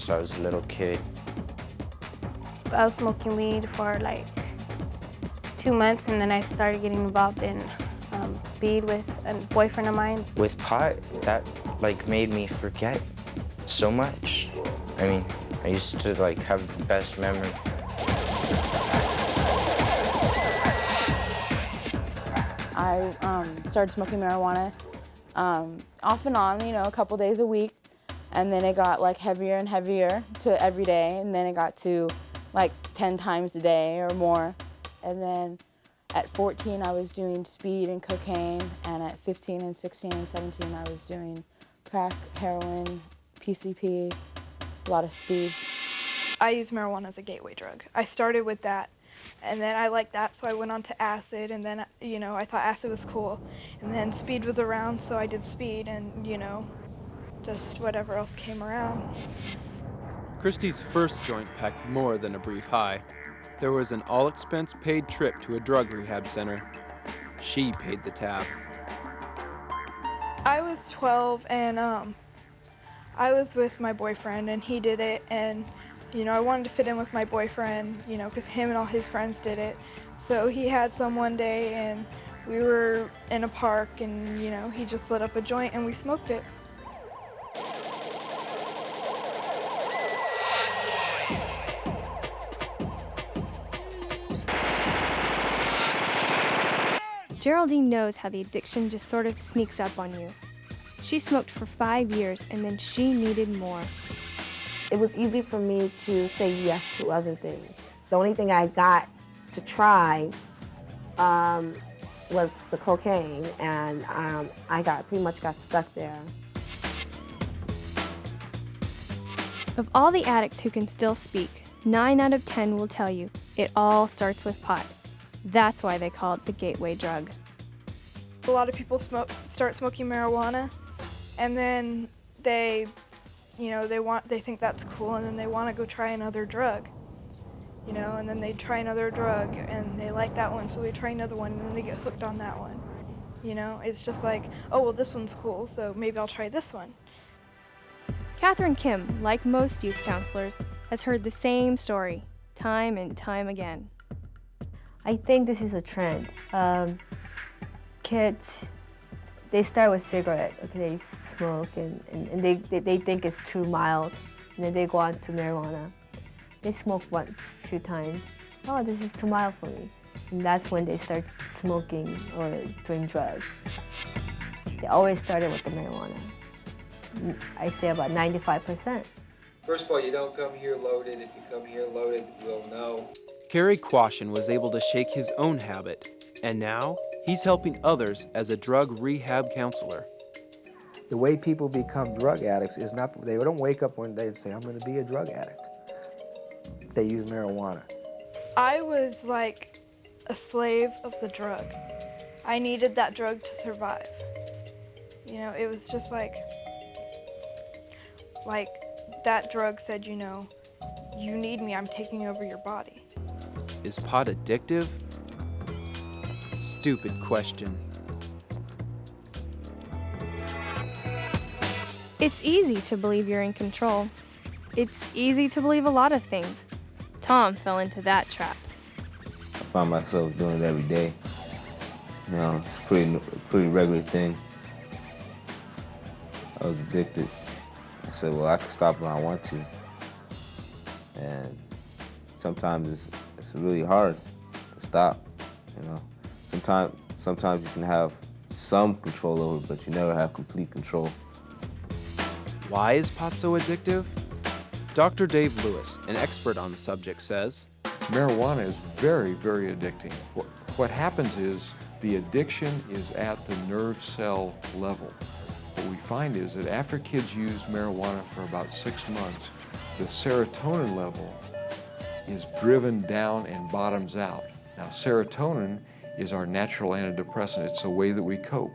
since I was a little kid. I was smoking weed for like 2 months, and then I started getting involved in speed with a boyfriend of mine. With pot, that like made me forget so much. I mean, I used to like have the best memory. I started smoking marijuana off and on, you know, a couple days a week, and then it got like heavier and heavier to every day, and then it got to like 10 times a day or more. And then at 14 I was doing speed and cocaine, and at 15 and 16 and 17 I was doing crack, heroin, PCP, a lot of speed. I use marijuana as a gateway drug. I started with that, and then I liked that, so I went on to acid, and then, you know, I thought acid was cool. And then speed was around, so I did speed, and, you know, just whatever else came around. Christy's first joint packed more than a brief high. There was an all-expense-paid trip to a drug rehab center. She paid the tab. I was 12, and I was with my boyfriend, and he did it, and you know, I wanted to fit in with my boyfriend, you know, because him and all his friends did it. So he had some one day, and we were in a park, and, you know, he just lit up a joint, and we smoked it. Geraldine knows how the addiction just sort of sneaks up on you. She smoked for 5 years, and then she needed more. It was easy for me to say yes to other things. The only thing I got to try was the cocaine, and I pretty much got stuck there. Of all the addicts who can still speak, 9 out of 10 will tell you it all starts with pot. That's why they call it the gateway drug. A lot of people start smoking marijuana, and then they think that's cool, and then they want to go try another drug, you know, and then they try another drug, and they like that one, so they try another one, and then they get hooked on that one. You know, it's just like, oh, well, this one's cool, so maybe I'll try this one. Catherine Kim, like most youth counselors, has heard the same story time and time again. I think this is a trend. Kids, they start with cigarette, okay, they smoke, and they think it's too mild, and then they go on to marijuana. They smoke one, few times. Oh, this is too mild for me. And that's when they start smoking or doing drugs. They always started with the marijuana. I say about 95%. First of all, you don't come here loaded. If you come here loaded, we'll know. Kerry Quashen was able to shake his own habit, and now he's helping others as a drug rehab counselor. The way people become drug addicts is not, they don't wake up one day and say, I'm going to be a drug addict. They use marijuana. I was like a slave of the drug. I needed that drug to survive. You know, it was just like that drug said, you know, you need me, I'm taking over your body. Is pot addictive? Stupid question. It's easy to believe you're in control. It's easy to believe a lot of things. Tom fell into that trap. I find myself doing it every day. You know, it's a pretty regular thing. I was addicted. I said, well, I can stop when I want to. And sometimes it's really hard to stop, you know. Sometimes you can have some control over it, but you never have complete control. Why is pot so addictive? Dr. Dave Lewis, an expert on the subject, says, marijuana is very, very addicting. What happens is the addiction is at the nerve cell level. What we find is that after kids use marijuana for about 6 months, the serotonin level is driven down and bottoms out. Now, serotonin is our natural antidepressant. It's the way that we cope.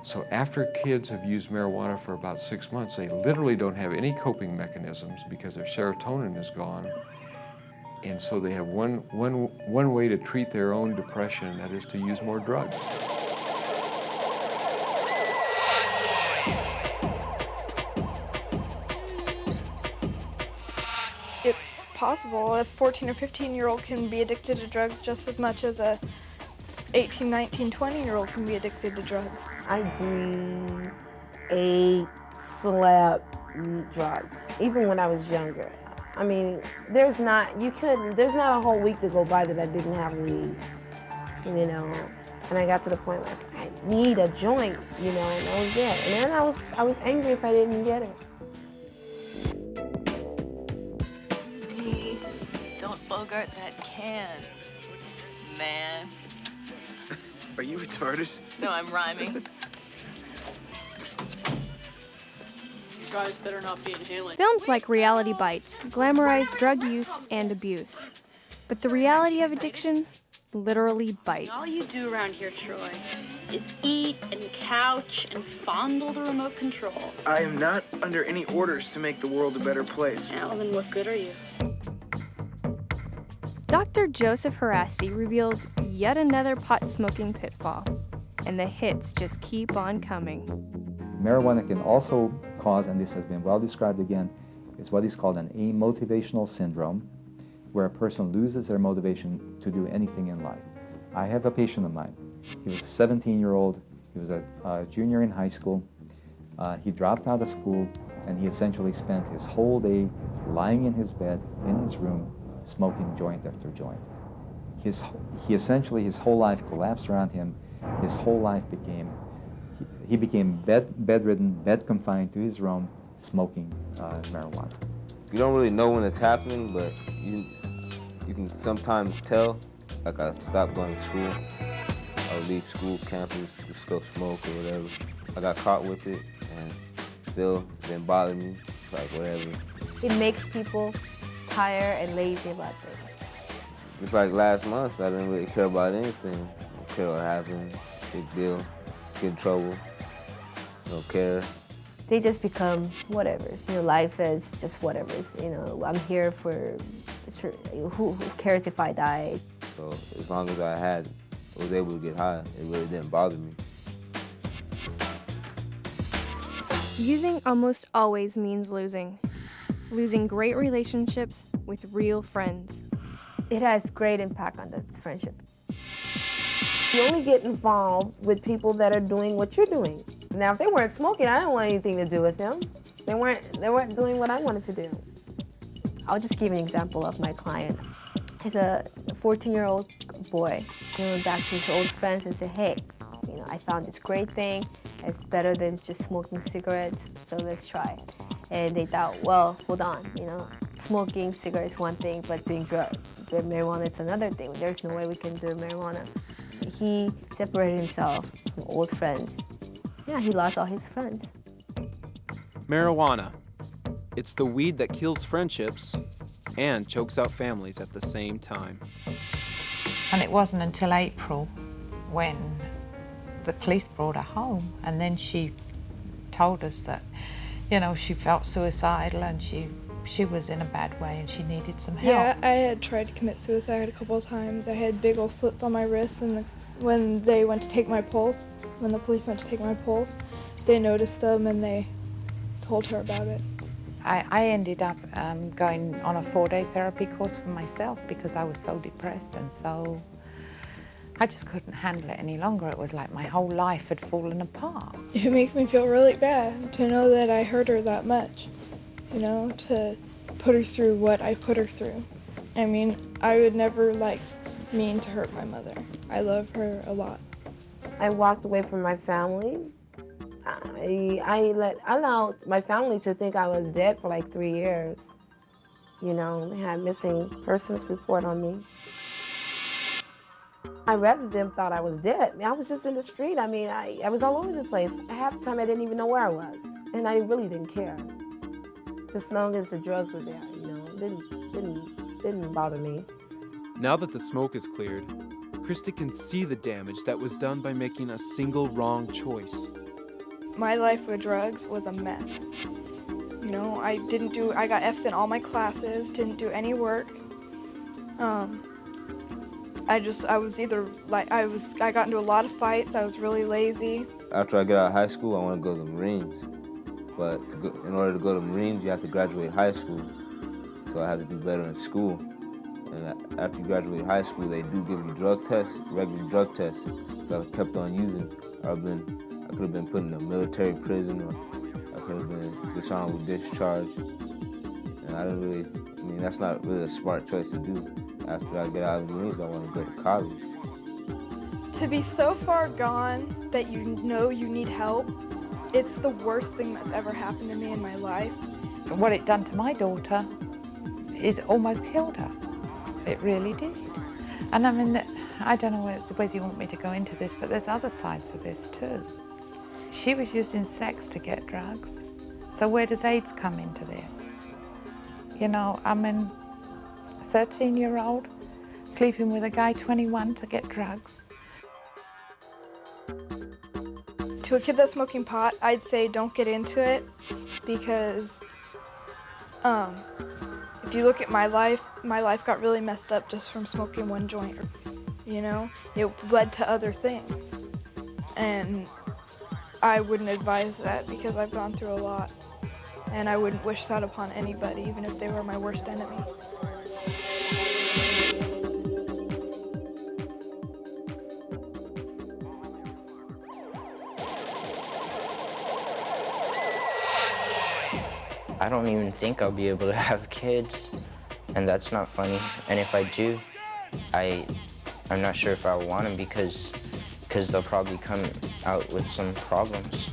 So after kids have used marijuana for about 6 months, they literally don't have any coping mechanisms because their serotonin is gone. And so they have one way to treat their own depression, and that is to use more drugs. it's possible. A 14 or 15-year-old can be addicted to drugs just as much as a 18, 19, 20-year-old can be addicted to drugs. I breathe, ate, slept, drugs, even when I was younger. I mean, there's not a whole week to go by that I didn't have weed, you know. And I got to the point where I need a joint, you know, and that was it. And then I was angry if I didn't get it. Don't bogart that can, man. Are you retarded? No, I'm rhyming. You guys better not be inhaling. Films like Reality Bites glamorize drug use and abuse. But the reality of addiction literally bites. All you do around here, Troy, is eat and couch and fondle the remote control. I am not under any orders to make the world a better place. Well, then what good are you? Dr. Joseph Harasti reveals yet another pot-smoking pitfall, and the hits just keep on coming. Marijuana can also cause, and this has been well described again, is what is called an amotivational syndrome, where a person loses their motivation to do anything in life. I have a patient of mine. He was a 17-year-old. He was a junior in high school. He dropped out of school, and he essentially spent his whole day lying in his bed, in his room, smoking joint after joint. His whole life collapsed around him. His whole life he became bedridden, bed confined to his room, smoking marijuana. You don't really know when it's happening, but you can sometimes tell. Like I stopped going to school. I would leave school campus, just go smoke or whatever. I got caught with it and still didn't bother me, like whatever. It makes people tired and lazy about things. Just like last month, I didn't really care about anything. I don't care what happened, big deal, get in trouble, don't care. They just become whatever. You know, life is just whatever. You know, I'm here for, who cares if I die? So as long as I was able to get high, it really didn't bother me. Using almost always means losing. Losing great relationships with real friends. It has great impact on the friendship. You only get involved with people that are doing what you're doing. Now, if they weren't smoking, I didn't want anything to do with them. They weren't doing what I wanted to do. I'll just give an example of my client. He's a 14-year-old boy. He went back to his old friends and said, hey, you know, I found this great thing. It's better than just smoking cigarettes, so let's try it. And they thought, well, hold on, you know, smoking cigarettes is one thing, but doing drugs, marijuana is another thing. There's no way we can do marijuana. He separated himself from old friends. Yeah, he lost all his friends. Marijuana. It's the weed that kills friendships and chokes out families at the same time. And it wasn't until April when the police brought her home, and then she told us that, you know, she felt suicidal and she was in a bad way and she needed some help. Yeah, I had tried to commit suicide a couple of times. I had big old slits on my wrists, and when they went to take my pulse, when the police went to take my pulse, they noticed them and they told her about it. I ended up going on a 4-day therapy course for myself because I was so depressed and so, I just couldn't handle it any longer. It was like my whole life had fallen apart. It makes me feel really bad to know that I hurt her that much, you know, to put her through what I put her through. I mean, I would never mean to hurt my mother. I love her a lot. I walked away from my family. I allowed my family to think I was dead for like 3 years. You know, they had missing persons report on me. My resident thought I was dead. I was just in the street. I mean, I was all over the place. Half the time I didn't even know where I was. And I really didn't care. Just as long as the drugs were there, you know, it didn't bother me. Now that the smoke is cleared, Christy can see the damage that was done by making a single wrong choice. My life with drugs was a mess. You know, I got F's in all my classes, didn't do any work. I got into a lot of fights, I was really lazy. After I get out of high school, I want to go to the Marines. But in order to go to the Marines, you have to graduate high school. so I had to do better in school. And after you graduate high school, they do give you drug tests, regular drug tests. So I kept on using. I could have been put in a military prison, or I could have been dishonorable discharge. And I didn't really, I mean, that's not really a smart choice to do. After I get out of the Marines, I want to go to college. To be so far gone that you know you need help, it's the worst thing that's ever happened to me in my life. What it done to my daughter is almost killed her. It really did. And I mean, I don't know whether you want me to go into this, but there's other sides of this too. She was using sex to get drugs. So where does AIDS come into this? You know, I mean, a 13-year-old sleeping with a guy 21 to get drugs. To a kid that's smoking pot, I'd say don't get into it, because if you look at my life got really messed up just from smoking one joint. You know, it led to other things, and I wouldn't advise that because I've gone through a lot, and I wouldn't wish that upon anybody, even if they were my worst enemy. I don't even think I'll be able to have kids, and that's not funny. And if I do, I'm not sure if I want them because they'll probably come out with some problems.